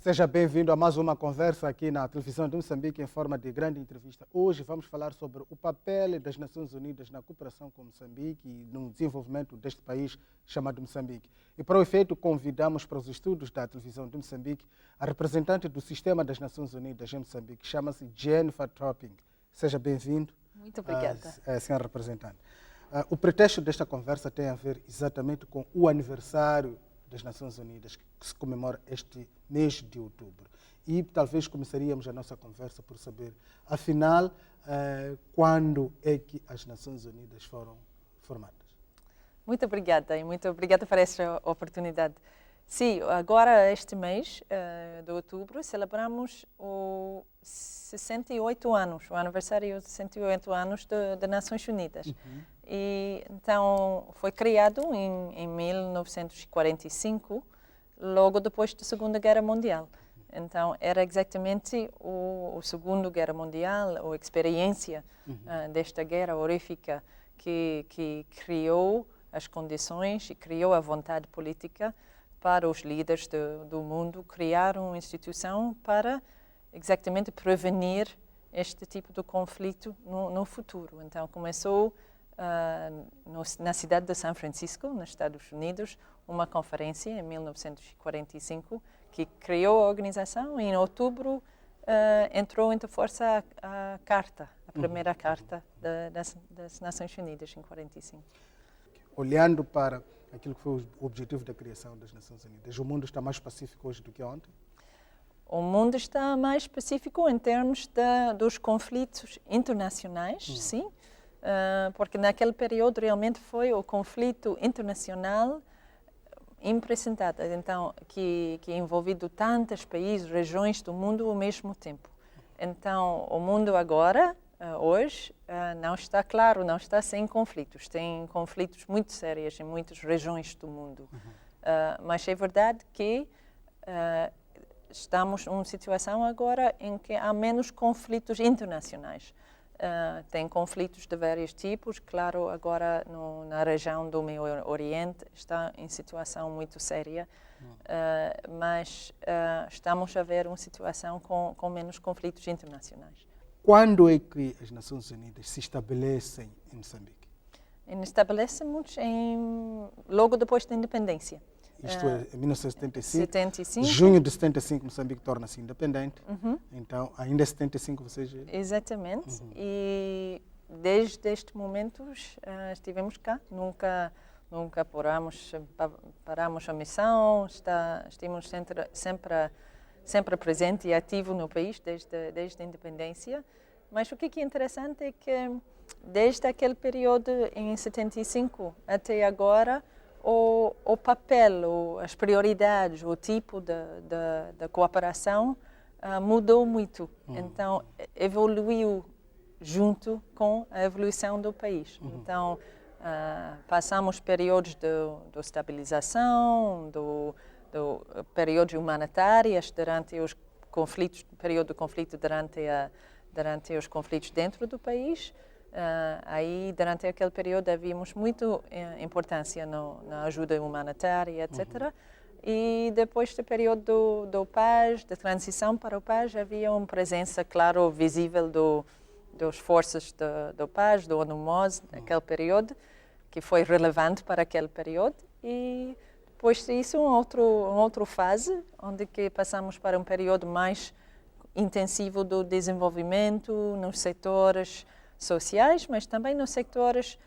Seja bem-vindo a mais uma conversa aqui na televisão de Moçambique em forma de grande entrevista. Hoje vamos falar sobre o papel das Nações Unidas na cooperação com Moçambique e no desenvolvimento deste país chamado Moçambique. E para o efeito convidamos para os estudos da televisão de Moçambique a representante do Sistema das Nações Unidas em Moçambique, chama-se Jennifer Topping. Seja bem-vindo. Muito obrigada. Senhora representante. O pretexto desta conversa tem a ver exatamente com o aniversário das Nações Unidas, que se comemora este mês de outubro. E talvez começaríamos a nossa conversa por saber, afinal, quando é que as Nações Unidas foram formadas? Muito obrigada e muito obrigada por esta oportunidade. Sim, agora este mês de outubro celebramos os 68 anos, o aniversário de 68 anos das Nações Unidas. Uhum. E então foi criado em 1945, logo depois da Segunda Guerra Mundial. Então era exatamente o Segunda Guerra Mundial, a experiência desta guerra horrífica que criou as condições e criou a vontade política para os líderes do mundo criar uma instituição para exatamente prevenir este tipo de conflito no futuro. Então começou na cidade de São Francisco, nos Estados Unidos, uma conferência em 1945 que criou a organização e em outubro entrou em força a carta, a primeira carta das Nações Unidas em 45. Olhando para aquilo que foi o objetivo da criação das Nações Unidas, o mundo está mais pacífico hoje do que ontem? O mundo está mais pacífico em termos dos conflitos internacionais, sim, porque naquele período realmente foi o conflito internacional impressionante, então que envolvido tantos países, regiões do mundo ao mesmo tempo. Então o mundo agora hoje não está claro, não está sem conflitos. Tem conflitos muito sérios em muitas regiões do mundo. Mas é verdade que estamos numa situação agora em que há menos conflitos internacionais. Tem conflitos de vários tipos. Claro, agora na região do Meio Oriente está em situação muito séria. Mas estamos a ver uma situação com menos conflitos internacionais. Quando é que as Nações Unidas se estabelecem em Moçambique? Estabelecemos logo depois da independência. Isto é, em 1975. 75. Junho de 75, Moçambique torna-se independente. Então, ainda em 75 vocês... Exatamente. E desde este momento estivemos cá. Nunca paramos a missão. Estivemos sempre presente e ativo no país desde a independência. Mas o que é interessante é que desde aquele período em 75 até agora o papel, as prioridades, o tipo da cooperação mudou muito. Então evoluiu junto com a evolução do país. Então passamos períodos de estabilização, do períodos humanitários durante os conflitos, período de conflito durante os conflitos dentro do país. Aí, durante aquele período, havíamos muita importância na ajuda humanitária, etc. E depois do período do paz, da transição para o paz, havia uma presença, claro, visível das forças do paz, do ONU-MOS, naquele período, que foi relevante para aquele período. E depois disso, uma outra fase, onde que passamos para um período mais intensivo do desenvolvimento nos setores sociais, mas também nos sectores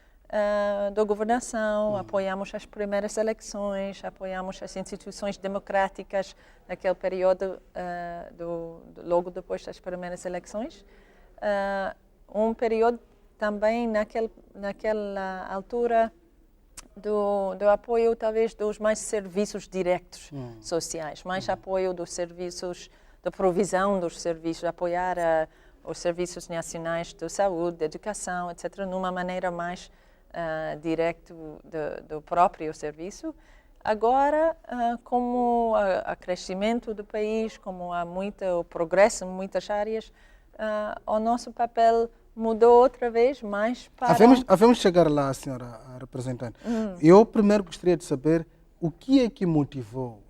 da governação. Apoiamos as primeiras eleições, apoiamos as instituições democráticas naquele período, logo depois das primeiras eleições. Um período também naquela altura do apoio talvez dos mais serviços diretos sociais, mais apoio dos serviços, da provisão dos serviços, apoiar os serviços nacionais de saúde, de educação, etc., numa maneira mais direta do próprio serviço. Agora, como há crescimento do país, como há muito progresso em muitas áreas, o nosso papel mudou outra vez mais para... Havemos chegar lá, senhora representante. Eu primeiro gostaria de saber o que é que motivou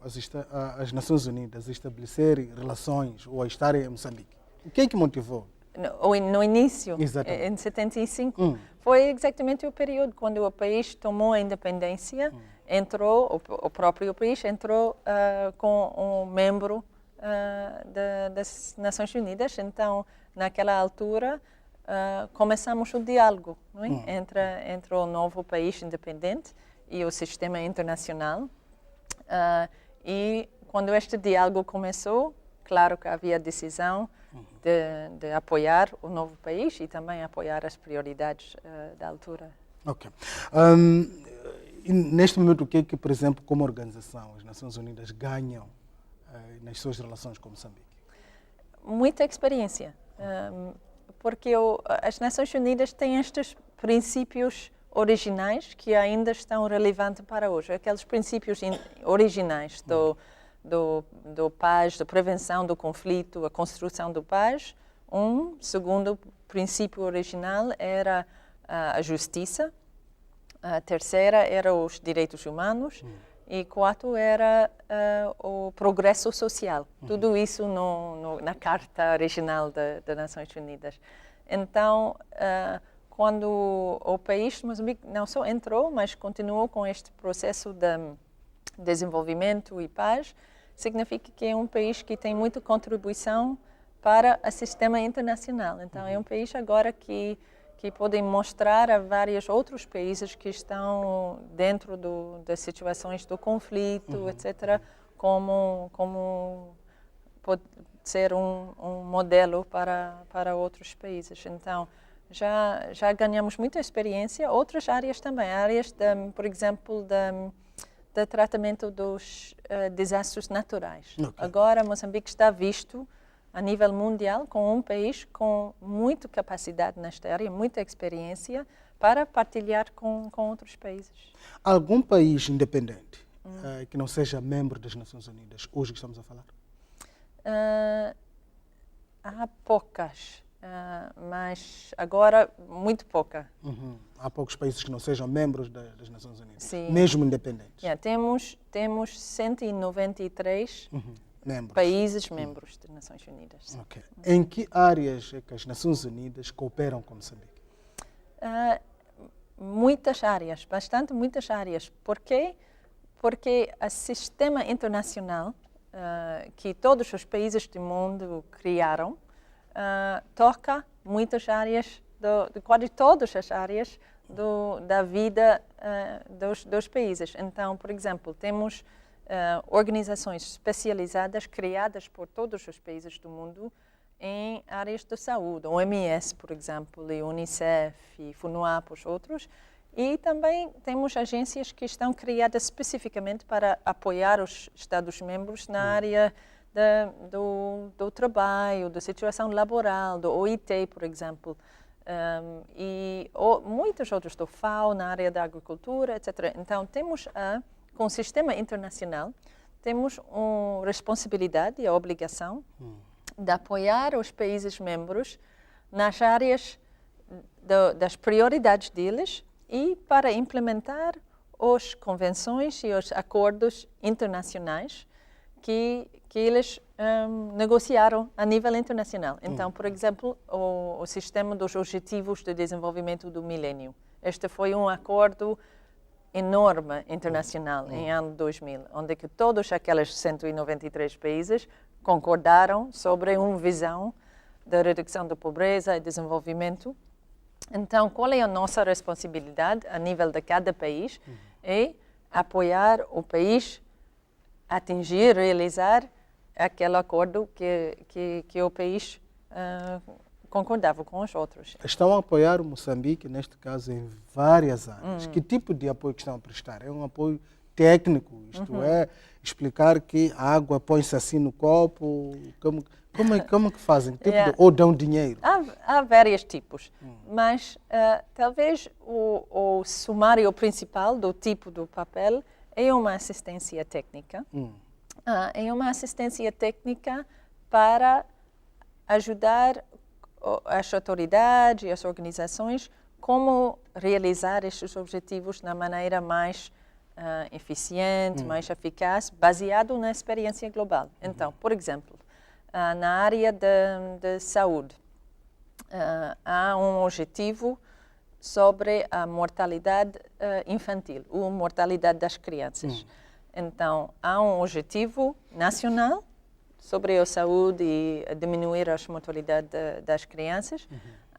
as Nações Unidas a estabelecerem relações ou a estarem em Moçambique? O que é que motivou? No início, Exatamente. em 75, foi exatamente o período quando o país tomou a independência, entrou, o próprio país entrou com um membro das Nações Unidas. Então, naquela altura, começamos o diálogo, não é? entre o novo país independente e o sistema internacional. E quando este diálogo começou, claro que havia a decisão de apoiar o novo país e também apoiar as prioridades da altura. Ok. E neste momento, o que é que, por exemplo, como organização, as Nações Unidas ganham nas suas relações com Moçambique? Muita experiência, porque as Nações Unidas têm estes princípios originais que ainda estão relevantes para hoje. Aqueles princípios originais do paz, da prevenção do conflito, a construção do paz. Segundo princípio original era a justiça. A terceira era os direitos humanos. E quarto era o progresso social. Tudo isso na Carta Original das Nações Unidas. Então, quando o país de Moçambique não só entrou, mas continuou com este processo de desenvolvimento e paz, significa que é um país que tem muita contribuição para o sistema internacional. Então, é um país agora que pode mostrar a vários outros países que estão dentro das situações do conflito, etc., como pode ser um modelo para outros países. Então, já ganhamos muita experiência. Outras áreas também, áreas, por exemplo, de tratamento dos desastres naturais. Okay. Agora, Moçambique está visto a nível mundial como um país com muita capacidade nesta área, muita experiência para partilhar com outros países. Algum país independente que não seja membro das Nações Unidas, hoje que estamos a falar? Há poucas, mas agora muito pouca. Há poucos países que não sejam membros das Nações Unidas, sim, mesmo independentes. Temos 193 membros. Países membros das Nações Unidas. Okay. Em que áreas é que as Nações Unidas cooperam com Moçambique? Muitas áreas, muitas áreas. Por quê? Porque o sistema internacional que todos os países do mundo criaram toca muitas áreas, de quase todas as áreas da vida dos países. Então, por exemplo, temos organizações especializadas criadas por todos os países do mundo em áreas de saúde, OMS, por exemplo, e Unicef, e FUNUAP, os outros. E também temos agências que estão criadas especificamente para apoiar os Estados-membros na área do trabalho, da situação laboral, do OIT, por exemplo, e muitos outros, do FAO, na área da agricultura, etc. Então, temos com o sistema internacional, temos uma responsabilidade e a obrigação de apoiar os países membros nas áreas das prioridades deles e para implementar as convenções e os acordos internacionais que eles negociaram a nível internacional. Então, por exemplo, o sistema dos Objetivos de Desenvolvimento do Milênio. Este foi um acordo enorme internacional em ano 2000, onde que todos aqueles 193 países concordaram sobre uma visão da redução da pobreza e desenvolvimento. Então, qual é a nossa responsabilidade a nível de cada país? É apoiar o país a atingir, realizar aquele acordo que o país concordava com os outros. Estão a apoiar o Moçambique, neste caso, em várias áreas. Que tipo de apoio que estão a prestar? É um apoio técnico, isto é, explicar que a água põe-se assim no copo, como que fazem? Ou dão dinheiro? Há vários tipos, mas talvez o sumário principal do tipo do papel é uma assistência técnica. É uma assistência técnica para ajudar as autoridades e as organizações como realizar estes objetivos na maneira mais eficiente, mais eficaz, baseado na experiência global. Então, por exemplo, na área de saúde, há um objetivo sobre a mortalidade infantil, a mortalidade das crianças. Então, há um objetivo nacional sobre a saúde e diminuir a mortalidade das crianças.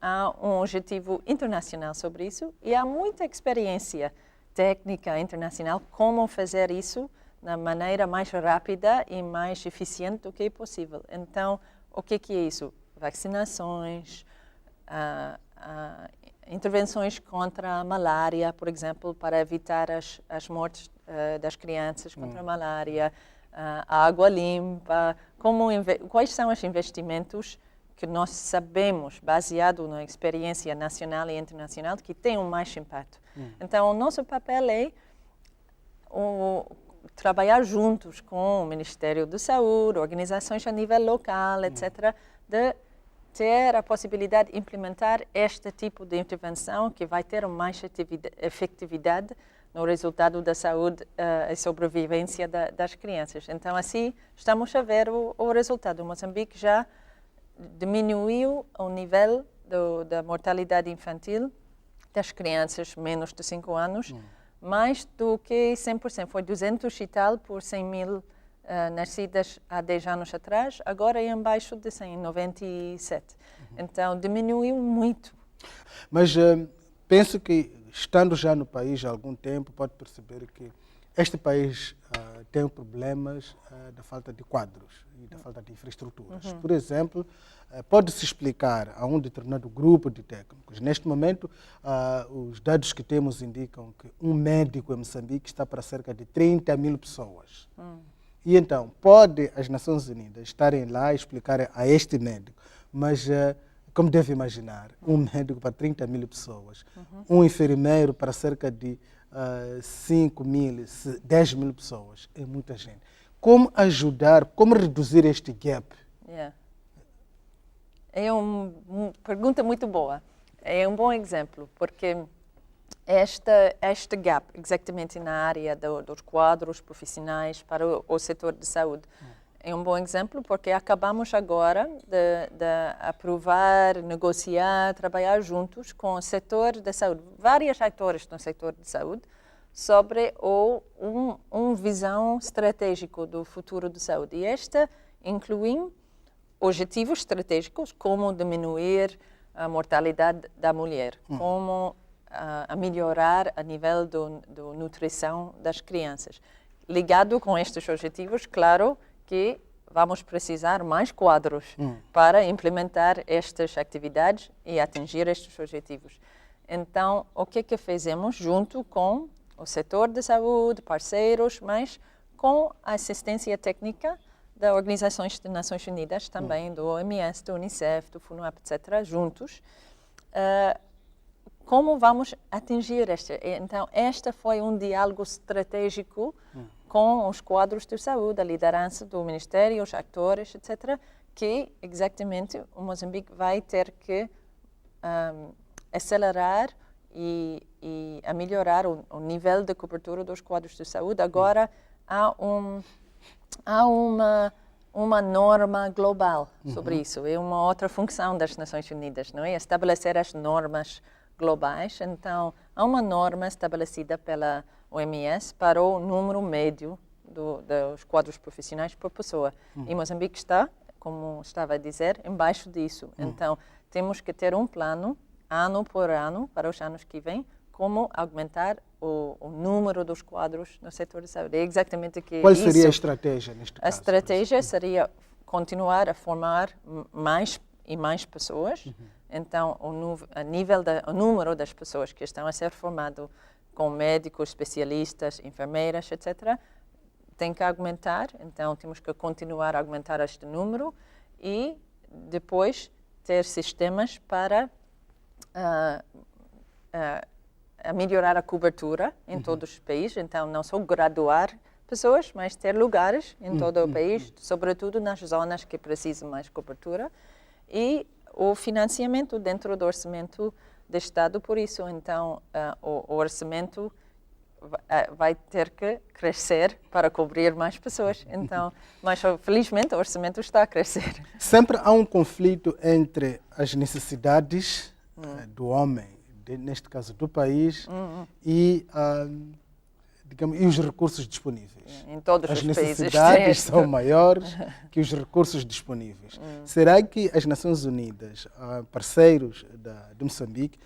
Há um objetivo internacional sobre isso e há muita experiência técnica internacional como fazer isso da maneira mais rápida e mais eficiente do que é possível. Então, o que é isso? Vacinações, intervenções contra a malária, por exemplo, para evitar as mortes das crianças contra a malária, a água limpa, quais são os investimentos que nós sabemos, baseado na experiência nacional e internacional, que têm mais impacto. Então, o nosso papel é trabalhar juntos com o Ministério da Saúde, organizações a nível local, etc., de ter a possibilidade de implementar este tipo de intervenção que vai ter mais efetividade no resultado da saúde e sobrevivência das crianças. Então, assim, estamos a ver o resultado. O Moçambique já diminuiu o nível da mortalidade infantil das crianças menos de 5 anos, mais do que 100%. Foi 200 e tal por 100 mil nascidas há 10 anos atrás, agora é abaixo de 100, 97. Então, diminuiu muito. Mas penso que, estando já no país há algum tempo, pode perceber que este país tem problemas da falta de quadros e da falta de infraestruturas. Por exemplo, pode-se explicar a um determinado grupo de técnicos. Neste momento, os dados que temos indicam que um médico em Moçambique está para cerca de 30 mil pessoas. E então, pode as Nações Unidas estarem lá e explicarem a este médico, mas, como deve imaginar, um médico para 30 mil pessoas, um enfermeiro para cerca de 5 mil, 10 mil pessoas, é muita gente. Como ajudar, como reduzir este gap? É uma pergunta muito boa. É um bom exemplo, porque este gap, exatamente na área dos quadros profissionais para o setor de saúde, é um bom exemplo porque acabamos agora de aprovar, negociar, trabalhar juntos com o setor de saúde, vários atores no setor de saúde, sobre uma visão estratégica do futuro da saúde. E esta inclui objetivos estratégicos como diminuir a mortalidade da mulher, como a melhorar a nível da nutrição das crianças. Ligado com estes objetivos, claro que vamos precisar mais quadros para implementar estas atividades e atingir estes objetivos. Então, o que fizemos junto com o setor de saúde, parceiros, mas com a assistência técnica das Organizações das Nações Unidas, também do OMS, do Unicef, do FUNUAP, etc., juntos, como vamos atingir este? Então, este foi um diálogo estratégico com os quadros de saúde, a liderança do Ministério, os atores, etc., que exatamente o Moçambique vai ter que acelerar e a melhorar o nível de cobertura dos quadros de saúde. Agora há uma norma global sobre isso. É uma outra função das Nações Unidas, não é? Estabelecer as normas globais. Então, há uma norma estabelecida pela OMS para o número médio dos quadros profissionais por pessoa. E Moçambique está, como estava a dizer, embaixo disso. Então, temos que ter um plano, ano por ano, para os anos que vêm, como aumentar o número dos quadros no setor de saúde. É exatamente que Qual seria a estratégia neste caso? A estratégia seria continuar a formar mais e mais pessoas. Então, o número das pessoas que estão a ser formado com médicos, especialistas, enfermeiras, etc., tem que aumentar. Então, temos que continuar a aumentar este número e depois ter sistemas para a melhorar a cobertura em todos os países. Então, não só graduar pessoas, mas ter lugares em todo o país, sobretudo nas zonas que precisam mais cobertura. E o financiamento dentro do orçamento do Estado por isso. Então, o orçamento vai ter que crescer para cobrir mais pessoas. Então, mas felizmente o orçamento está a crescer. Sempre há um conflito entre as necessidades do homem, neste caso do país, e, digamos, e os recursos disponíveis. Em todos as os países. As necessidades são maiores que os recursos disponíveis. Será que as Nações Unidas, parceiros de Moçambique,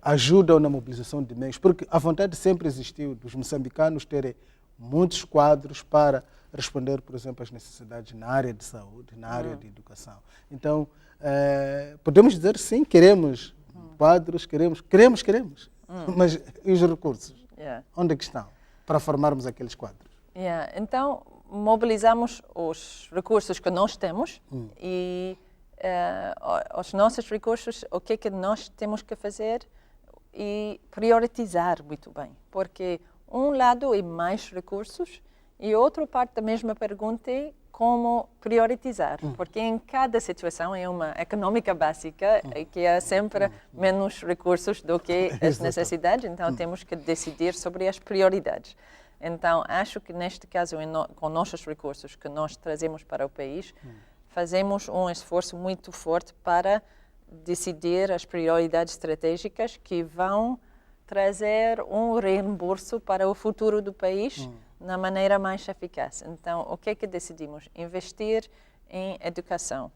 ajudam na mobilização de meios? Porque a vontade sempre existiu dos moçambicanos terem muitos quadros para responder, por exemplo, às necessidades na área de saúde, na área de educação. Então, podemos dizer sim, queremos quadros, queremos, mas e os recursos? Onde é que estão para formarmos aqueles quadros? Então, mobilizamos os recursos que nós temos e os nossos recursos, o que é que nós temos que fazer e priorizar muito bem, porque um lado é mais recursos e outra parte da mesma pergunta é como priorizar, porque em cada situação é uma econômica básica que é sempre menos recursos do que as necessidades, então temos que decidir sobre as prioridades. Então, acho que neste caso, com nossos recursos que nós trazemos para o país, fazemos um esforço muito forte para decidir as prioridades estratégicas que vão trazer um reembolso para o futuro do país na maneira mais eficaz. Então, o que é que decidimos? Investir em educação.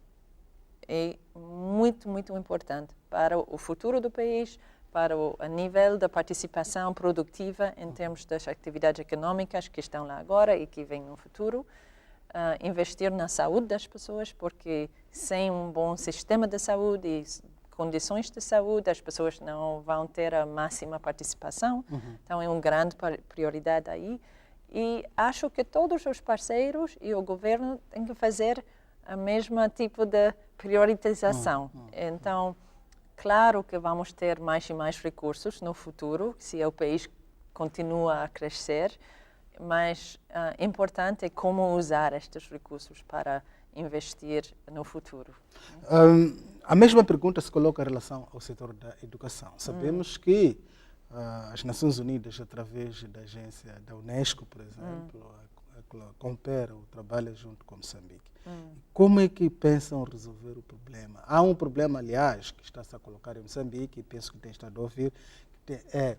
É muito, muito importante para o futuro do país, para o nível da participação produtiva em termos das atividades econômicas que estão lá agora e que vêm no futuro. Investir na saúde das pessoas, porque sem um bom sistema de saúde e condições de saúde, as pessoas não vão ter a máxima participação. Então, é uma grande prioridade aí. E acho que todos os parceiros e o governo têm que fazer a mesma tipo de priorização. Então, claro que vamos ter mais e mais recursos no futuro, se o país continua a crescer, mas importante é como usar estes recursos para investir no futuro. A mesma pergunta se coloca em relação ao setor da educação. Sabemos que as Nações Unidas, através da agência da Unesco, por exemplo, coopera ou trabalha junto com Moçambique. Como é que pensam resolver o problema? Há um problema, aliás, que está-se a colocar em Moçambique, e penso que tem estado a ouvir, que é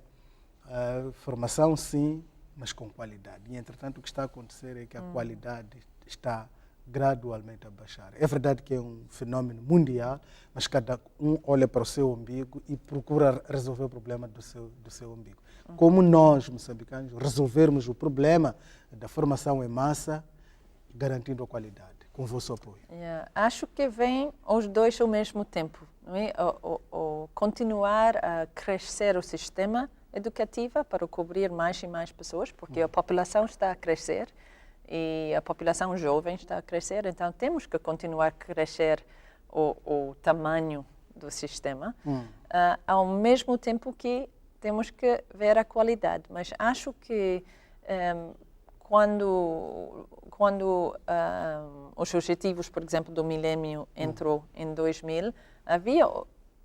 formação, sim, mas com qualidade. E, entretanto, o que está a acontecer é que a qualidade está gradualmente a baixar. É verdade que é um fenómeno mundial, mas cada um olha para o seu umbigo e procura resolver o problema do seu umbigo. Como nós, moçambicanos, resolvermos o problema da formação em massa, garantindo a qualidade, com o vosso apoio? Acho que vem os dois ao mesmo tempo. Não é? O continuar a crescer o sistema educativo para cobrir mais e mais pessoas, porque a população está a crescer e a população jovem está a crescer, então temos que continuar a crescer o tamanho do sistema, ao mesmo tempo que temos que ver a qualidade. Mas acho que quando os objetivos, por exemplo, do milénio entrou em 2000, havia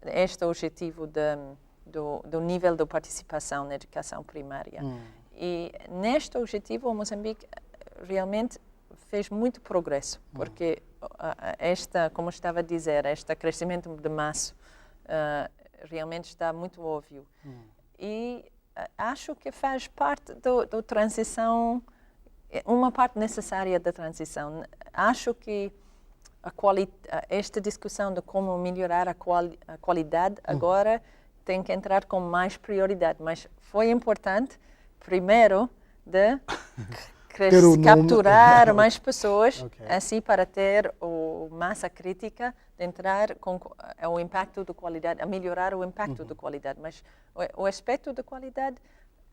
este objetivo do nível de participação na educação primária. E neste objetivo, o Moçambique realmente fez muito progresso, porque como estava a dizer, este crescimento de massa realmente está muito óbvio. E acho que faz parte da transição, uma parte necessária da transição. Acho que esta discussão de como melhorar a qualidade agora tem que entrar com mais prioridade, mas foi importante, primeiro, de capturar mais pessoas, assim para ter a massa crítica de entrar com o impacto da qualidade, a melhorar o impacto da qualidade. Mas o aspecto da qualidade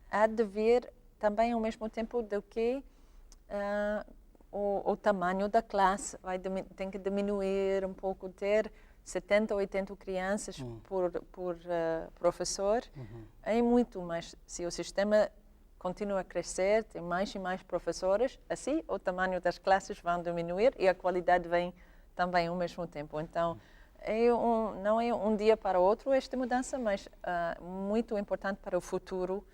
há de vir também ao mesmo tempo do que o tamanho da classe tem que diminuir um pouco, ter 70 ou 80 crianças por professor. É muito, mas se o sistema continua a crescer, tem mais e mais professores, assim o tamanho das classes vai diminuir e a qualidade vem também ao mesmo tempo. Então, não é um dia para o outro esta mudança, mas muito importante para o futuro,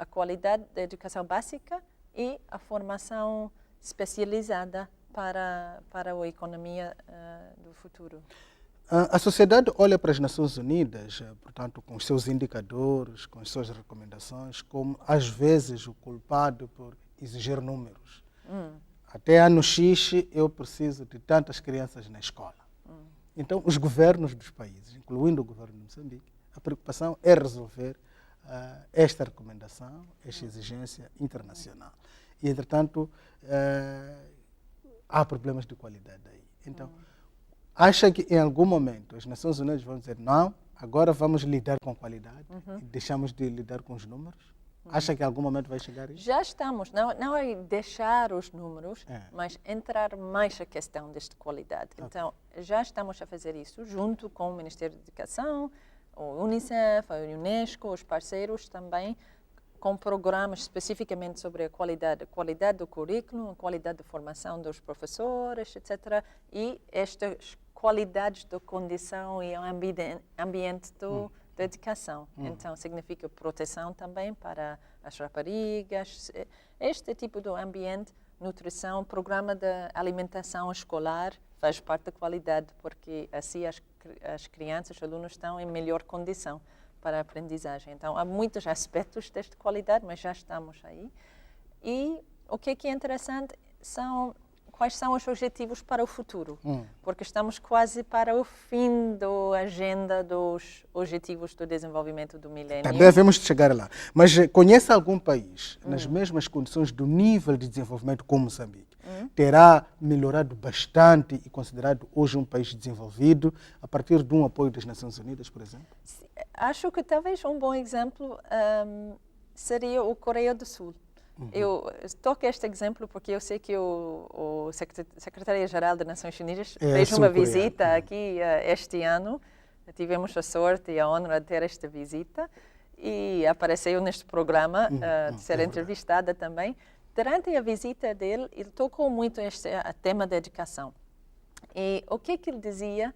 a qualidade da educação básica e a formação especializada para a economia do futuro. A sociedade olha para as Nações Unidas, portanto, com os seus indicadores, com as suas recomendações, como, às vezes, o culpado por exigir números. Até ano X, eu preciso de tantas crianças na escola. Então, os governos dos países, incluindo o governo de Moçambique, a preocupação é resolver esta recomendação, esta exigência internacional. E, entretanto, há problemas de qualidade aí. Então, acha que em algum momento as Nações Unidas vão dizer não, agora vamos lidar com qualidade e deixamos de lidar com os números? Acha que em algum momento vai chegar isso? Já estamos, não é deixar os números, mas entrar mais a questão desta qualidade. Então, já estamos a fazer isso junto com o Ministério da Educação, o Unicef, a Unesco, os parceiros também, com programas especificamente sobre a qualidade do currículo, a qualidade da formação dos professores, etc. E estas qualidades da condição e ambiente da educação. Então, significa proteção também para as raparigas, este tipo de ambiente, nutrição, programa de alimentação escolar faz parte da qualidade, porque assim as crianças, os alunos estão em melhor condição para a aprendizagem. Então, há muitos aspectos desta qualidade, mas já estamos aí. E o que é interessante são quais são os objetivos para o futuro, porque estamos quase para o fim da agenda dos Objetivos do Desenvolvimento do Milênio. Também devemos chegar lá. Mas conhece algum país, nas mesmas condições do nível de desenvolvimento como Moçambique, terá melhorado bastante e considerado hoje um país desenvolvido a partir de um apoio das Nações Unidas, por exemplo? Acho que talvez um bom exemplo seria o Coreia do Sul. Eu toco este exemplo porque eu sei que o Secretário-Geral das Nações Unidas fez uma visita aqui este ano. Tivemos a sorte e a honra de ter esta visita e apareceu neste programa de ser entrevistada também. Durante a visita dele, ele tocou muito este tema da educação. E o que ele dizia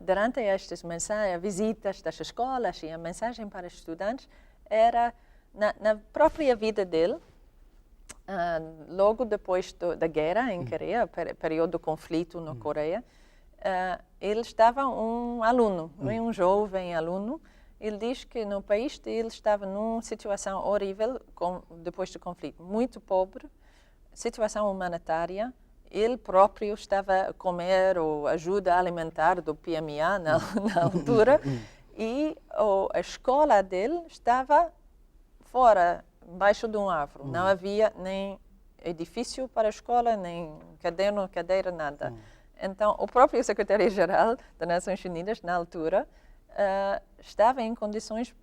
durante estas mensagens, visitas das escolas e a mensagem para os estudantes era na própria vida dele, logo depois da guerra em Coreia, período do conflito na Coreia, ele estava um aluno, um jovem aluno. Ele diz que no país dele estava numa situação horrível depois do conflito, muito pobre, situação humanitária. Ele próprio estava a comer ou ajuda alimentar do PMA na altura e a escola dele estava fora, embaixo de um árvore. Não havia nem edifício para a escola, nem cadeira, nada. Então, o próprio secretário-geral das Nações Unidas, na altura, estava em condições,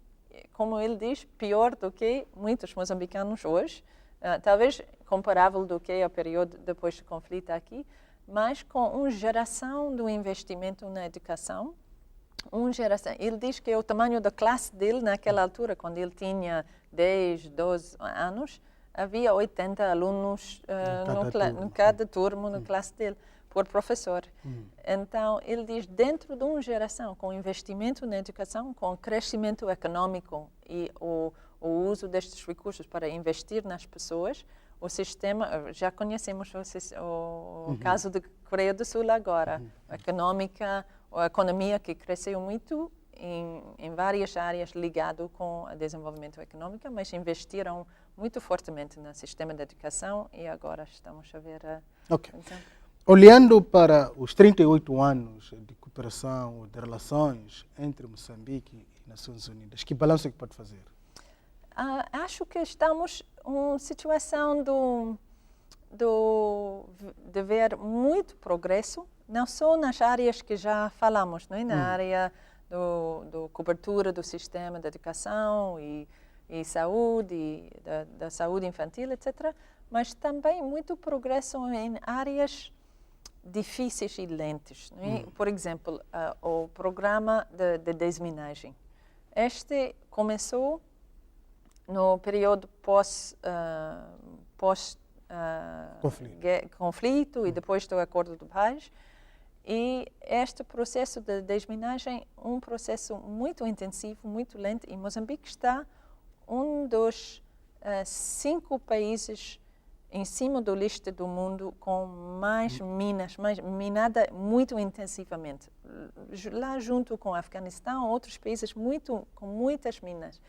como ele diz, pior do que muitos moçambicanos hoje. Talvez comparável do que o período depois do conflito aqui, mas com uma geração do investimento na educação. Ele diz que o tamanho da classe dele naquela altura, quando ele tinha 10, 12 anos, havia 80 alunos em cada turma na classe dele, por professor. Então, ele diz, dentro de uma geração com investimento na educação, com crescimento econômico e o uso destes recursos para investir nas pessoas, o sistema, já conhecemos o caso da Coreia do Sul agora, a economia que cresceu muito em várias áreas ligado com o desenvolvimento econômico, mas investiram muito fortemente no sistema de educação e agora estamos a ver Olhando para os 38 anos de cooperação, de relações entre Moçambique e Nações Unidas, que balanço é que pode fazer? Acho que estamos em uma situação de ver muito progresso, não só nas áreas que já falamos, não é? Na área da cobertura do sistema de educação e saúde, da saúde infantil, etc., mas também muito progresso em áreas difíceis e lentas. Não é? Por exemplo, o programa de desminagem. Este começou no período pós-conflito e depois do Acordo de Paz. E este processo de desminagem é um processo muito intensivo, muito lento, e Moçambique está um dos 5 países em cima da lista do mundo com mais minas, minada muito intensivamente. Lá junto com o Afeganistão, outros países com muitas minas.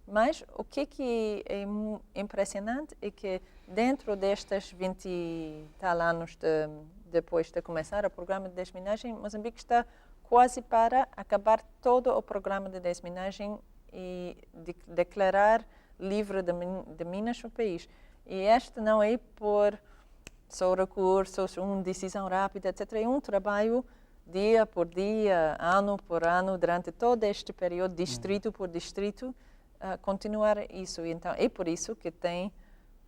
Mas o que é impressionante é que dentro destes 20 e tal anos depois de começar o programa de desminagem, Moçambique está quase para acabar todo o programa de desminagem e declarar livre de minas no país. E este não é por só recursos, uma decisão rápida, etc. É um trabalho dia por dia, ano por ano, durante todo este período, distrito por distrito, continuar isso. Então, é por isso que tem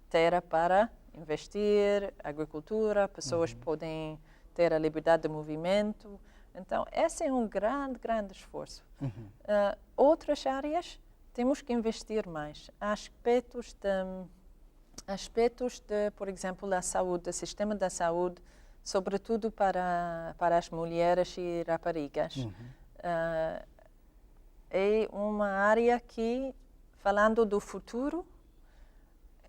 terra para investir, agricultura, pessoas podem ter a liberdade de movimento. Então, esse é um grande, grande esforço. Outras áreas, temos que investir mais. Há aspectos de, por exemplo, a saúde, o sistema da saúde, sobretudo para as mulheres e raparigas. É uma área que, falando do futuro,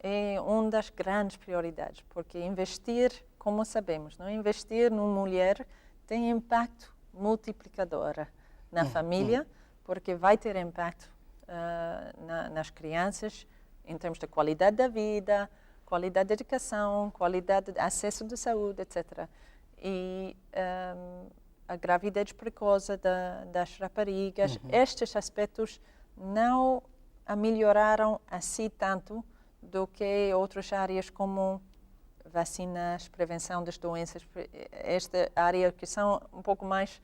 é uma das grandes prioridades, porque investir, como sabemos, não? Investir numa mulher tem impacto multiplicador na família, porque vai ter impacto nas crianças, em termos de qualidade da vida, qualidade de educação, qualidade de acesso de saúde, etc. E a gravidez precoce das raparigas, estes aspectos não melhoraram assim tanto do que outras áreas como vacinas, prevenção das doenças, esta área que são um pouco mais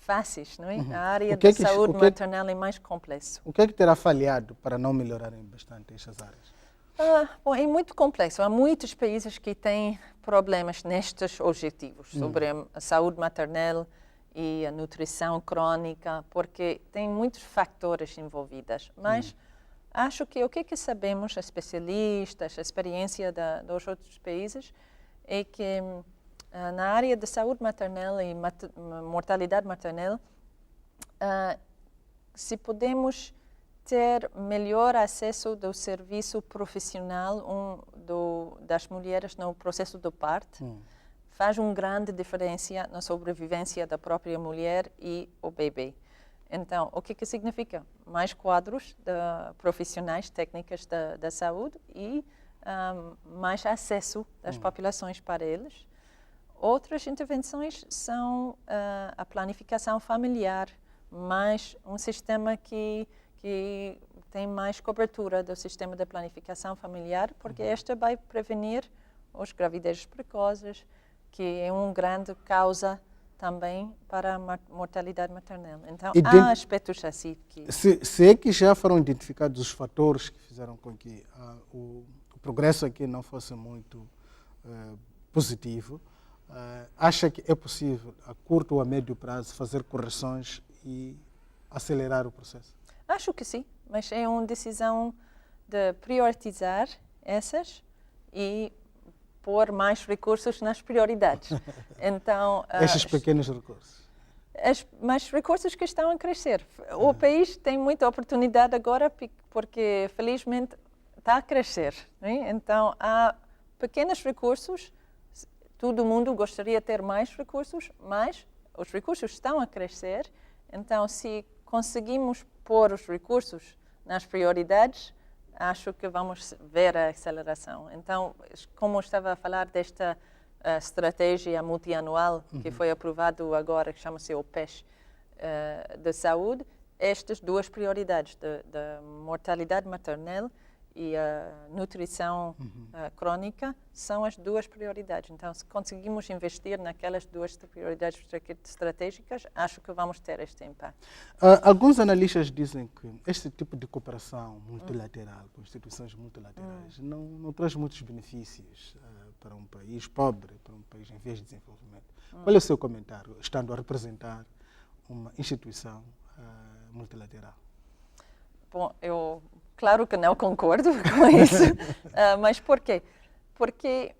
fáceis, não é? A área da saúde maternal é mais complexa. O que é que terá falhado para não melhorarem bastante estas áreas? Bom, é muito complexo. Há muitos países que têm problemas nestes objetivos, sobre a saúde maternal e a nutrição crônica, porque tem muitos fatores envolvidos. Mas acho que o que sabemos, especialistas, a experiência dos outros países, é que na área da saúde maternal e mortalidade maternal, se podemos ter melhor acesso do serviço profissional das mulheres no processo do parto, faz uma grande diferença na sobrevivência da própria mulher e o bebê. Então, o que significa? Mais quadros de profissionais, técnicas da saúde e mais acesso das populações para eles. Outras intervenções são a planificação familiar, mais um sistema que tem mais cobertura do sistema de planificação familiar, porque esta vai prevenir as gravidezes precoces, que é uma grande causa também para a mortalidade maternal. Então, há aspectos assim que... Se é que já foram identificados os fatores que fizeram com que o progresso aqui não fosse muito positivo, acha que é possível, a curto ou a médio prazo, fazer correções e acelerar o processo? Acho que sim, mas é uma decisão de priorizar essas e pôr mais recursos nas prioridades. Então, estes pequenos recursos. Mas recursos que estão a crescer. O país tem muita oportunidade agora porque, felizmente, está a crescer. Né? Então, há pequenos recursos. Todo mundo gostaria de ter mais recursos, mas os recursos estão a crescer. Então, se conseguimos pôr os recursos nas prioridades, acho que vamos ver a aceleração. Então, como eu estava a falar desta estratégia multianual que foi aprovado agora, que chama-se o PES de saúde, estas duas prioridades, da mortalidade maternal e a nutrição crônica, são as duas prioridades. Então, se conseguimos investir naquelas duas prioridades estratégicas, acho que vamos ter este impacto. Alguns analistas dizem que este tipo de cooperação multilateral, com instituições multilaterais, não traz muitos benefícios para um país pobre, para um país em vias de desenvolvimento. Qual é o seu comentário, estando a representar uma instituição multilateral? Bom, eu... Claro que não concordo com isso, mas por quê? Porque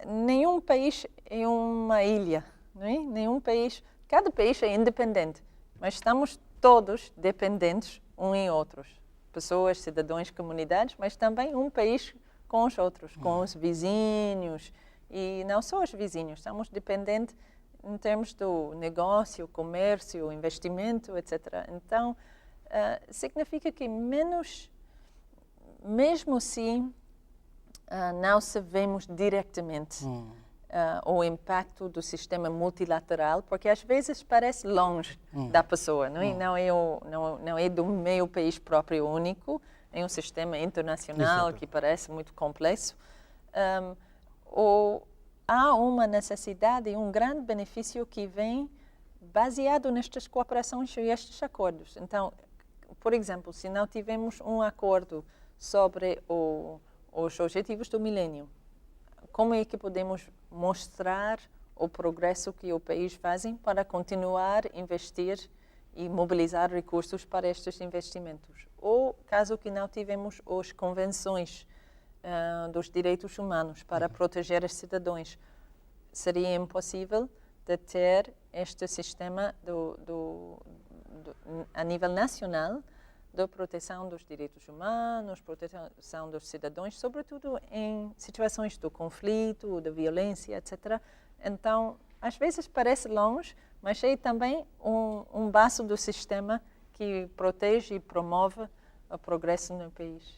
nenhum país é uma ilha, não é? Cada país é independente, mas estamos todos dependentes uns em outros. pessoas, cidadãos, comunidades, mas também um país com os outros, com os vizinhos. E não só os vizinhos, estamos dependentes em termos do negócio, comércio, investimento, etc. Então, significa que mesmo assim, não sabemos diretamente o impacto do sistema multilateral, porque às vezes parece longe da pessoa, não é? Não é do meu país próprio único, é um sistema internacional que parece muito complexo. Ou há uma necessidade e um grande benefício que vem baseado nestas cooperações e estes acordos. Então, por exemplo, se não tivermos um acordo sobre os objetivos do milênio, como é que podemos mostrar o progresso que o país faz para continuar a investir e mobilizar recursos para estes investimentos? Ou, caso que não tivemos as convenções dos direitos humanos para proteger os cidadãos, seria impossível de ter este sistema a nível nacional de proteção dos direitos humanos, proteção dos cidadãos, sobretudo em situações de conflito, de violência, etc. Então, às vezes parece longe, mas é também um baço do sistema que protege e promove o progresso no país.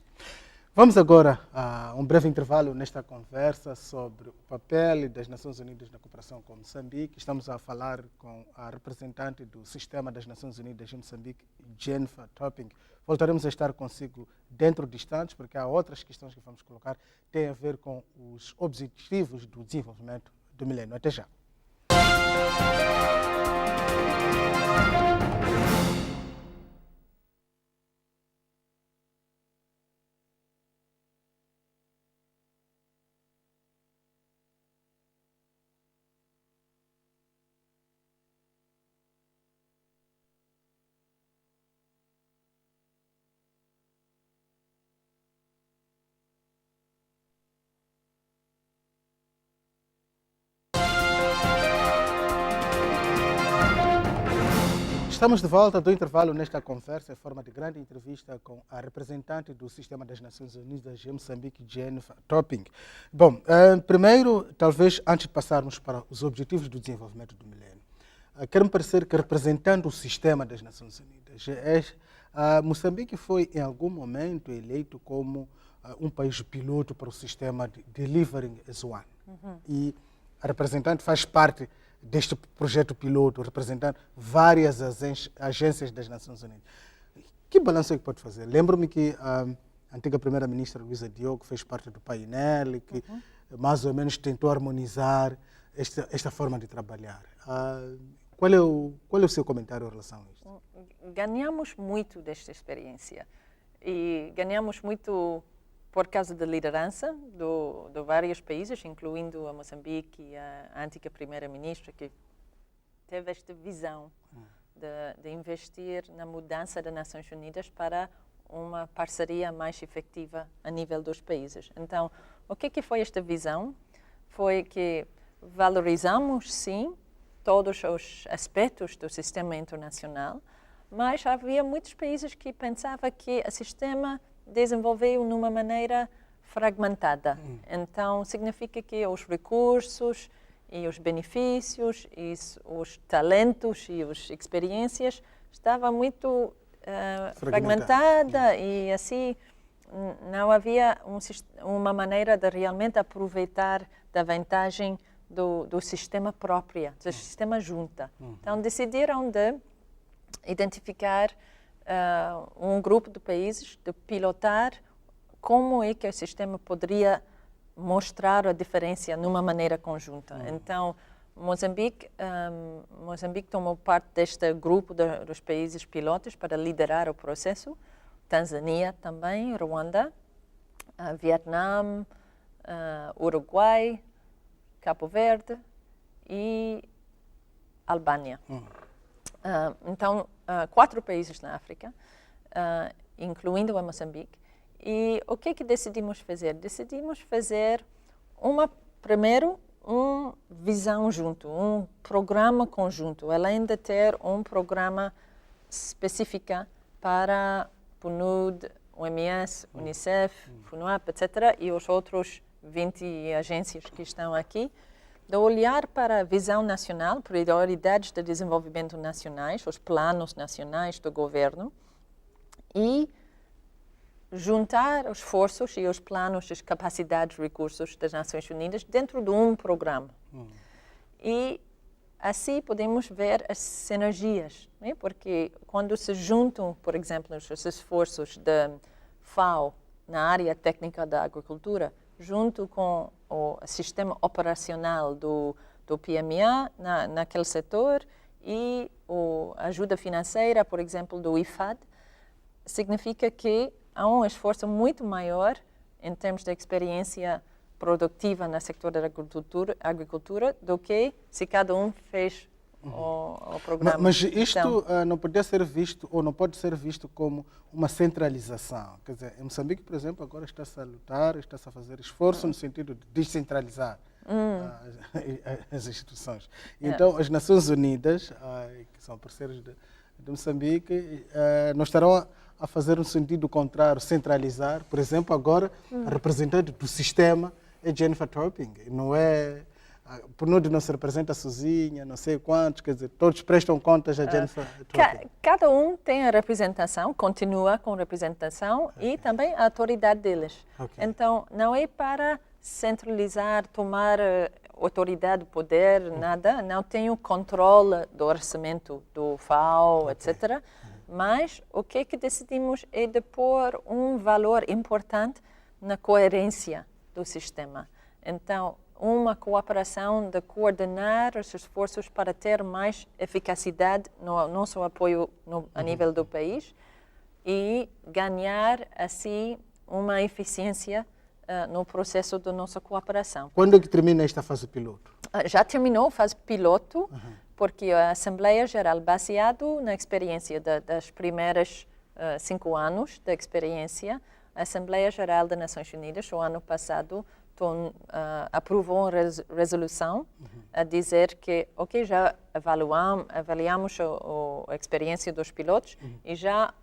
Vamos agora a um breve intervalo nesta conversa sobre o papel das Nações Unidas na cooperação com Moçambique. Estamos a falar com a representante do Sistema das Nações Unidas em Moçambique, Jennifer Topping. Voltaremos a estar consigo dentro de instantes, porque há outras questões que vamos colocar que têm a ver com os objetivos do desenvolvimento do milênio. Até já. Estamos de volta do intervalo nesta conversa em forma de grande entrevista com a representante do Sistema das Nações Unidas em Moçambique, Jennifer Topping. Bom, primeiro, talvez antes de passarmos para os objetivos do desenvolvimento do milênio, quero-me parecer que representando o Sistema das Nações Unidas, Moçambique foi em algum momento eleito como um país piloto para o sistema de Delivering as One. E a representante faz parte deste projeto piloto, representando várias agências das Nações Unidas. Que balanço é que pode fazer? Lembro-me que a antiga primeira-ministra Luísa Diogo fez parte do painel e que mais ou menos tentou harmonizar esta forma de trabalhar. Qual é o seu comentário em relação a isto? Ganhamos muito desta experiência e ganhamos muito por causa da liderança de vários países, incluindo a Moçambique e a antiga primeira-ministra, que teve esta visão de investir na mudança das Nações Unidas para uma parceria mais efetiva a nível dos países. Então, o que foi esta visão? Foi que valorizamos, sim, todos os aspectos do sistema internacional, mas havia muitos países que pensavam que o sistema desenvolveu de uma maneira fragmentada. Então, significa que os recursos e os benefícios e os talentos e as experiências estavam muito fragmentada e assim não havia uma maneira de realmente aproveitar da vantagem do sistema próprio, do sistema junta. Então, decidiram de identificar um grupo de países, de pilotar como é que o sistema poderia mostrar a diferença numa maneira conjunta. Então, Moçambique tomou parte deste grupo dos países pilotos para liderar o processo. Tanzânia também, Ruanda, Vietnã, Uruguai, Cabo Verde e Albânia. Então, 4 países na África, incluindo a Moçambique. E o que decidimos fazer? Decidimos fazer primeiro uma visão junto, um programa conjunto, além de ter um programa específico para PNUD OMS, Unicef, FUNUAP, etc., e os outros 20 agências que estão aqui, de olhar para a visão nacional, prioridades de desenvolvimento nacionais, os planos nacionais do governo, e juntar os esforços e os planos, as capacidades, recursos das Nações Unidas dentro de um programa. E assim podemos ver as sinergias, né? Porque quando se juntam, por exemplo, os esforços da FAO na área técnica da agricultura, junto com o sistema operacional do PMA naquele setor e a ajuda financeira, por exemplo, do IFAD, significa que há um esforço muito maior em termos de experiência produtiva no sector da agricultura do que se cada um fez o programa. Mas isto não pode ser visto ou não pode ser visto como uma centralização. Quer dizer, em Moçambique, por exemplo, agora está-se a lutar, está-se a fazer esforço no sentido de descentralizar as instituições. Então, as Nações Unidas, que são parceiros de Moçambique, não estarão a fazer um sentido contrário, centralizar. Por exemplo, agora, a representante do sistema é Jennifer Topping, não é... Por não se representa sozinha, não sei quantos, quer dizer, todos prestam contas a Jennifer Topping. Cada um tem a representação, continua com representação e também a autoridade deles. Então, não é para centralizar, tomar autoridade, poder, nada, não tem o controle do orçamento do FAO, etc., mas o que decidimos é de pôr um valor importante na coerência do sistema. Então, uma cooperação de coordenar os esforços para ter mais eficacidade no nosso apoio a nível do país e ganhar, assim, uma eficiência no processo da nossa cooperação. Quando é que termina esta fase piloto? Já terminou a fase piloto, porque a Assembleia Geral, baseado na experiência das primeiras 5 anos da experiência, a Assembleia Geral das Nações Unidas, o ano passado, aprovou uma resolução a dizer que, já avaliamos a experiência dos pilotos e já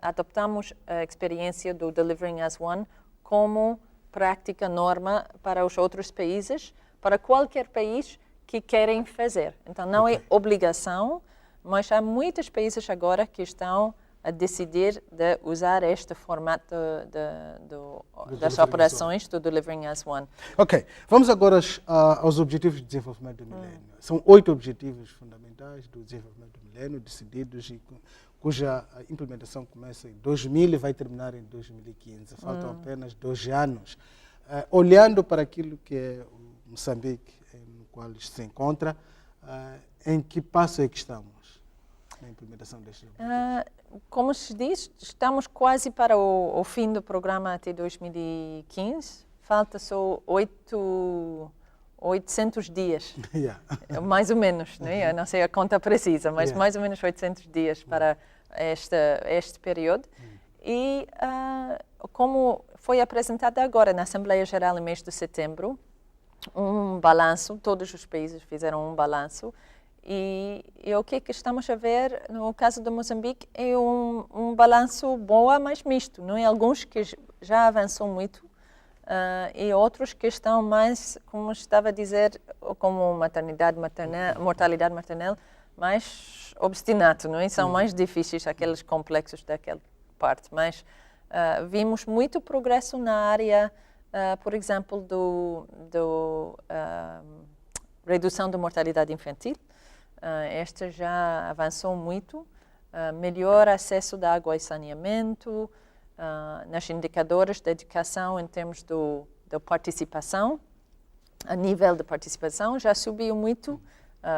adoptamos a experiência do Delivering as One como prática, norma para os outros países, para qualquer país que querem fazer. Então, não é obrigação, mas há muitos países agora que estão a decidir de usar este formato das operações do Delivering as One. Ok, vamos agora aos Objetivos de Desenvolvimento do Milênio. São 8 objetivos fundamentais do desenvolvimento do milênio, decididos e cuja implementação começa em 2000 e vai terminar em 2015. Faltam apenas 2 anos. Olhando para aquilo que é o Moçambique, no qual se encontra, em que passo é que estamos na implementação destes objetivos? Como se diz, estamos quase para o fim do programa até 2015. Falta só 800 dias, mais ou menos, né? Eu não sei a conta precisa, mas mais ou menos 800 dias para este período. E como foi apresentado agora na Assembleia Geral no mês de setembro, um balanço, todos os países fizeram um balanço, e o que estamos a ver no caso de Moçambique é um balanço boa, mas misto. Não é? Alguns que já avançou muito e outros que estão mais, como estava a dizer, como mortalidade maternal, mais obstinato, não é? São mais difíceis aqueles complexos daquela parte. Mas vimos muito progresso na área, por exemplo, redução da mortalidade infantil. Esta já avançou muito, melhor acesso da água e saneamento, nas indicadores de educação em termos da participação, a nível de participação já subiu muito,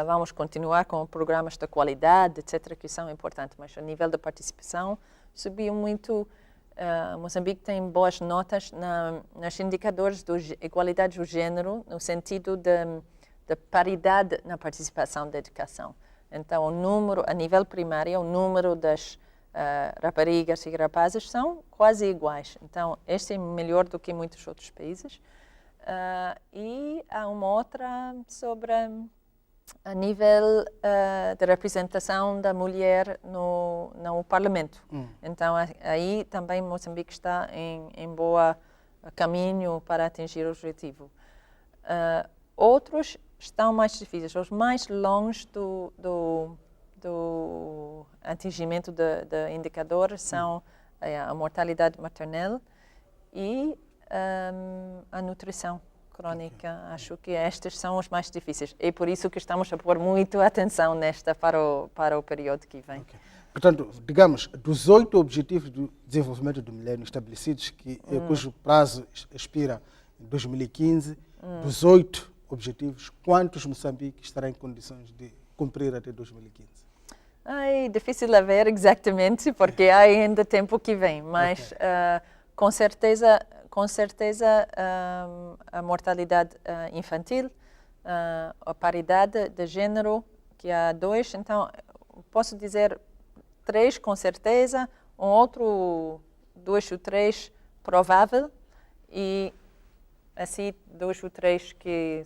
vamos continuar com programas de qualidade, etc., que são importantes, mas a nível de participação subiu muito. Moçambique tem boas notas nos indicadores de igualdade do género, no sentido de paridade na participação da educação. Então, o número, a nível primário, o número das raparigas e rapazes são quase iguais. Então, este é melhor do que muitos outros países. E há uma outra sobre a nível de representação da mulher no Parlamento. Então, aí também Moçambique está em boa caminho para atingir o objetivo. Outros estão mais difíceis, os mais longe do atingimento do indicador são a mortalidade maternal e a nutrição crónica. Acho que estes são os mais difíceis. É por isso que estamos a pôr muito atenção nesta para o período que vem. Portanto, digamos, dos 8 Objetivos do Desenvolvimento do Milénio estabelecidos, cujo prazo expira em 2015, dos 8 objetivos, quantos Moçambique estará em condições de cumprir até 2015? Difícil a ver exatamente, porque há ainda tempo que vem, mas com certeza a mortalidade infantil, a paridade de género, que há 2, então posso dizer 3 com certeza, um outro 2 ou 3 provável e assim 2 ou 3 que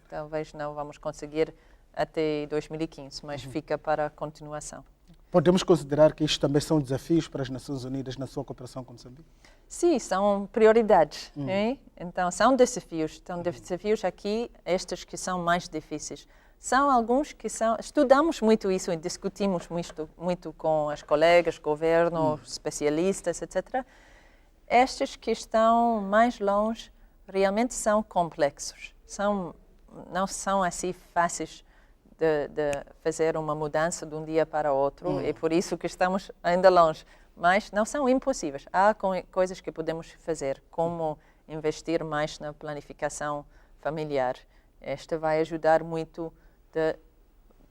talvez não vamos conseguir até 2015, mas fica para a continuação. Podemos considerar que isto também são desafios para as Nações Unidas na sua cooperação com Moçambique? Sim, são prioridades. Então, são desafios. Então, desafios aqui, estes que são mais difíceis. São alguns que estudamos muito isso e discutimos muito com as colegas, governo, especialistas, etc. Estes que estão mais longe realmente são complexos. Não são assim fáceis de fazer uma mudança de um dia para o outro, é por isso que estamos ainda longe. Mas não são impossíveis. Há coisas que podemos fazer, como investir mais na planificação familiar. Esta vai ajudar muito a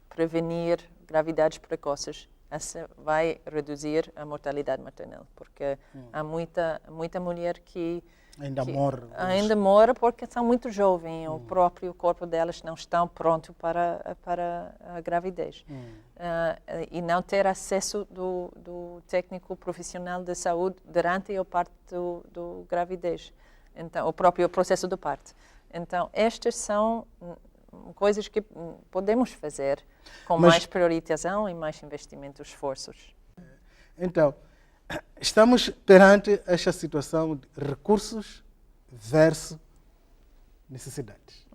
prevenir gravidades precoces. Essa vai reduzir a mortalidade maternal, porque há muita mulher que ainda morre porque são muito jovens, o próprio corpo delas não está pronto para a gravidez. E não ter acesso do técnico profissional de saúde durante o parto do gravidez, então o próprio processo do parto. Então, estas são coisas que podemos fazer com mais priorização e mais investimento, esforços. Então, estamos perante esta situação de recursos versus necessidades.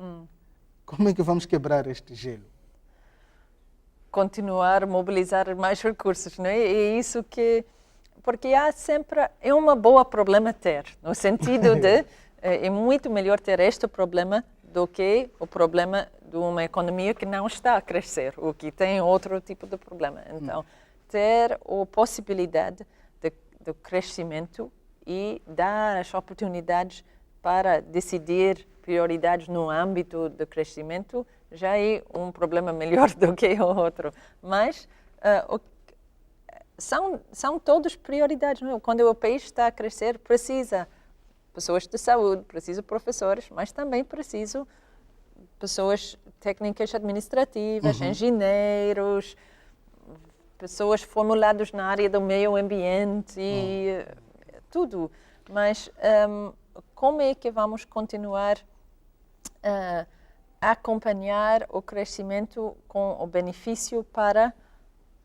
Como é que vamos quebrar este gelo? Continuar a mobilizar mais recursos, não é? É isso que... Porque há sempre... É um bom problema ter, no sentido de... É muito melhor ter este problema do que o problema de uma economia que não está a crescer, ou que tem outro tipo de problema. Então, ter a possibilidade do crescimento e dar as oportunidades para decidir prioridades no âmbito do crescimento já é um problema melhor do que o outro. Mas são todas prioridades. Não é? Quando o país está a crescer, precisa pessoas de saúde, precisa professores, mas também precisa pessoas técnicas administrativas, engenheiros, pessoas formadas na área do meio ambiente, e tudo. Mas como é que vamos continuar a acompanhar o crescimento com o benefício para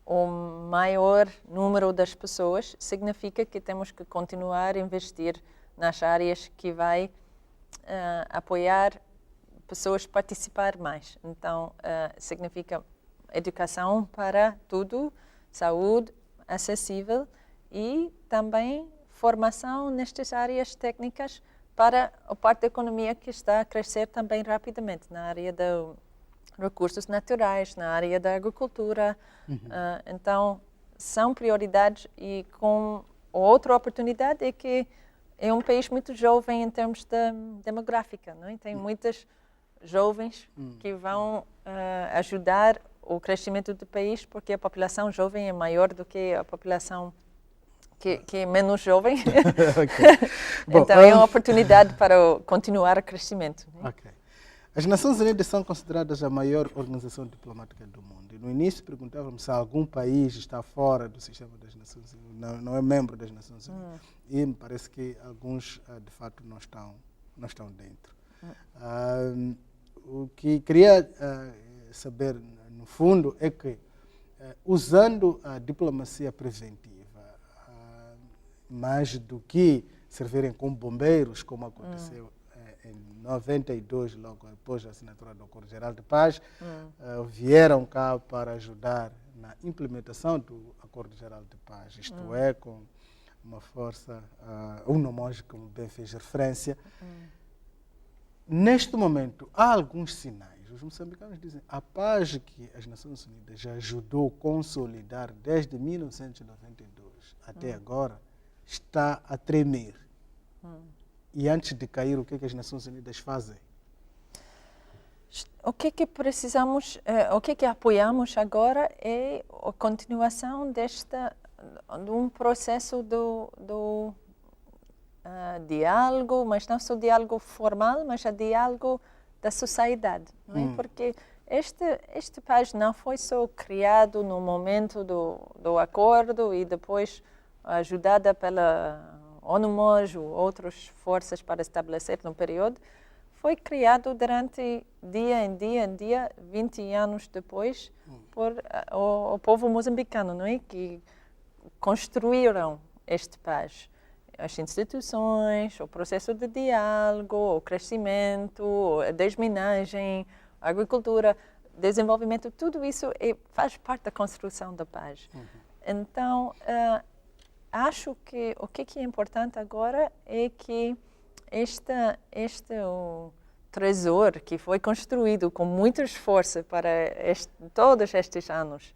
o maior número das pessoas? Significa que temos que continuar a investir nas áreas que vai apoiar pessoas a participar mais. Então, significa educação para tudo, saúde acessível e também formação nestas áreas técnicas para a parte da economia que está a crescer também rapidamente, na área de recursos naturais, na área da agricultura. Então, são prioridades e com outra oportunidade é que é um país muito jovem em termos de demográfica, não é? Tem muitas jovens que vão ajudar o crescimento do país, porque a população jovem é maior do que a população que é menos jovem. Bom, então é uma oportunidade para continuar o crescimento. Né? As Nações Unidas são consideradas a maior organização diplomática do mundo. E no início perguntávamos se algum país está fora do sistema das Nações Unidas, não é membro das Nações Unidas. E me parece que alguns, de fato, não estão dentro. O que queria saber, no fundo, é que, usando a diplomacia preventiva, mais do que servirem como bombeiros, como aconteceu em 92, logo depois da assinatura do Acordo Geral de Paz, vieram cá para ajudar na implementação do Acordo Geral de Paz, isto é, com uma força UNOMOS, como bem fez referência. Neste momento, há alguns sinais. Os moçambicanos dizem a paz que as Nações Unidas já ajudou a consolidar desde 1992 até agora está a tremer. E antes de cair, o que as Nações Unidas fazem? O que precisamos, o que apoiamos agora é a continuação de um processo do diálogo, mas não só diálogo formal, mas o diálogo da sociedade, não é? Porque este paz não foi só criado no momento do acordo e depois ajudada pela ONU-MOS ou outras forças para estabelecer no período. Foi criado durante dia em dia, 20 anos depois, por o povo moçambicano, não é? Que construíram este paz. As instituições, o processo de diálogo, o crescimento, a desminagem, a agricultura, desenvolvimento, tudo isso faz parte da construção da paz. Então, acho que o que é importante agora é que este tesouro que foi construído com muito esforço para todos estes anos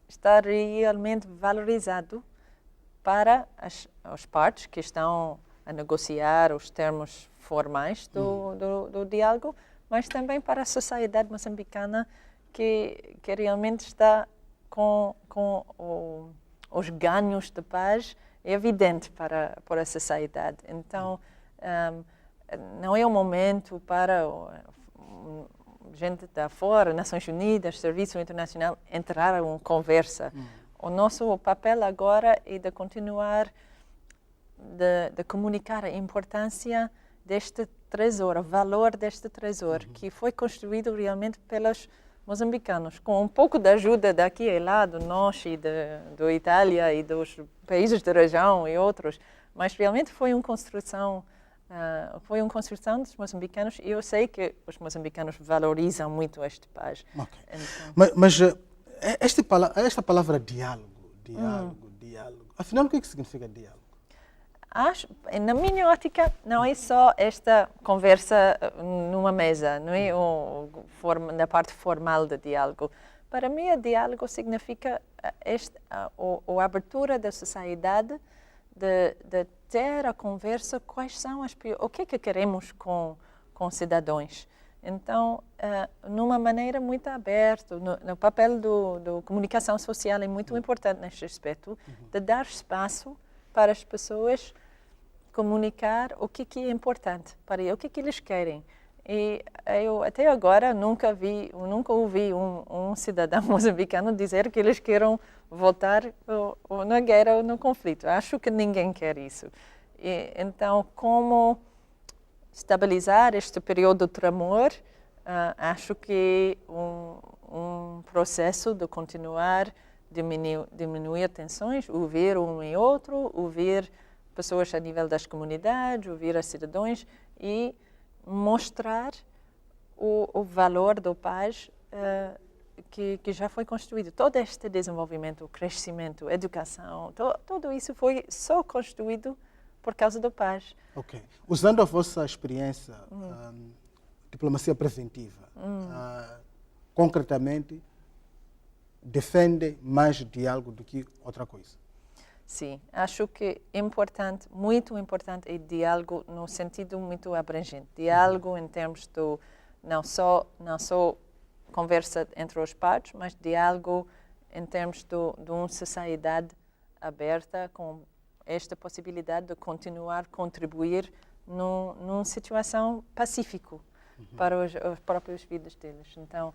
está realmente valorizado para as partes que estão a negociar os termos formais do diálogo, mas também para a sociedade moçambicana que realmente está com os ganhos de paz é evidente para a sociedade. Então, não é o momento para gente da fora, Nações Unidas, Serviço Internacional, entrar em conversa. O nosso papel agora é de continuar de comunicar a importância deste tesouro, o valor deste tesouro, que foi construído realmente pelos moçambicanos, com um pouco de ajuda daqui e lá, do nós e da Itália e dos países da região e outros, mas realmente foi uma construção dos moçambicanos e eu sei que os moçambicanos valorizam muito este paz. Okay. Então... Mas esta palavra diálogo, afinal o que significa diálogo? Na minha ótica, não é só esta conversa numa mesa, não é na parte formal do diálogo. Para mim, o diálogo significa a abertura da sociedade de ter a conversa quais são o que queremos com cidadãos. Então, numa maneira muito aberta, no papel da comunicação social é muito importante neste aspecto, de dar espaço para as pessoas comunicar o que é importante para eles, o que eles querem. E eu até agora nunca ouvi um cidadão moçambicano dizer que eles queiram voltar ou na guerra ou no conflito. Acho que ninguém quer isso. Então, como estabilizar este período de tremor, acho que um processo de continuar diminuir tensões, ouvir um e outro, ouvir pessoas a nível das comunidades, ouvir os cidadãos e mostrar o valor da paz que já foi construído. Todo este desenvolvimento, o crescimento, a educação, tudo isso foi só construído por causa da paz. Ok. Usando a vossa experiência, diplomacia preventiva, concretamente, defende mais diálogo do que outra coisa? Sim, acho que importante, muito importante, é diálogo no sentido muito abrangente. Diálogo em termos do não só conversa entre os partes, mas diálogo em termos de uma sociedade aberta com esta possibilidade de continuar a contribuir numa situação pacífica para os próprios vidas deles. Então,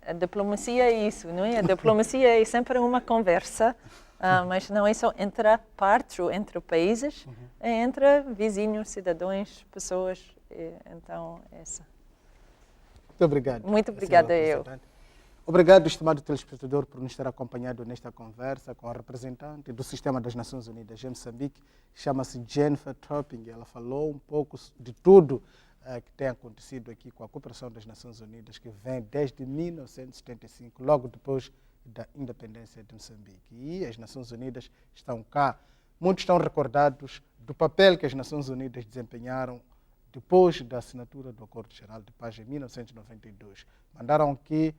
a diplomacia é isso, não é? A diplomacia é sempre uma conversa, mas não é só entre partes ou entre países, é entre vizinhos, cidadãos, pessoas. Então, essa. Muito obrigado. Muito obrigada eu. Obrigado, estimado telespectador, por nos ter acompanhado nesta conversa com a representante do Sistema das Nações Unidas em Moçambique. Chama-se Jennifer Topping. Ela falou um pouco de tudo que tem acontecido aqui com a cooperação das Nações Unidas, que vem desde 1975, logo depois da independência de Moçambique. E as Nações Unidas estão cá. Muitos estão recordados do papel que as Nações Unidas desempenharam depois da assinatura do Acordo Geral de Paz em 1992. Mandaram aqui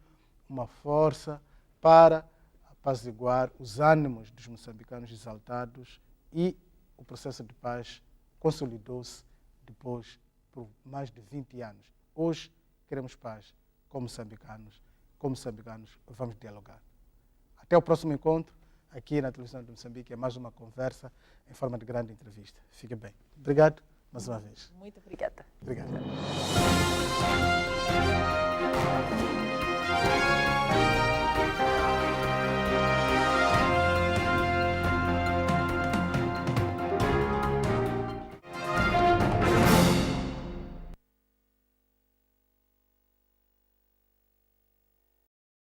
uma força para apaziguar os ânimos dos moçambicanos exaltados e o processo de paz consolidou-se depois por mais de 20 anos. Hoje queremos paz com moçambicanos. Com moçambicanos vamos dialogar. Até o próximo encontro aqui na televisão de Moçambique. É mais uma conversa em forma de grande entrevista. Fique bem. Obrigado mais uma vez. Muito obrigada. Obrigado.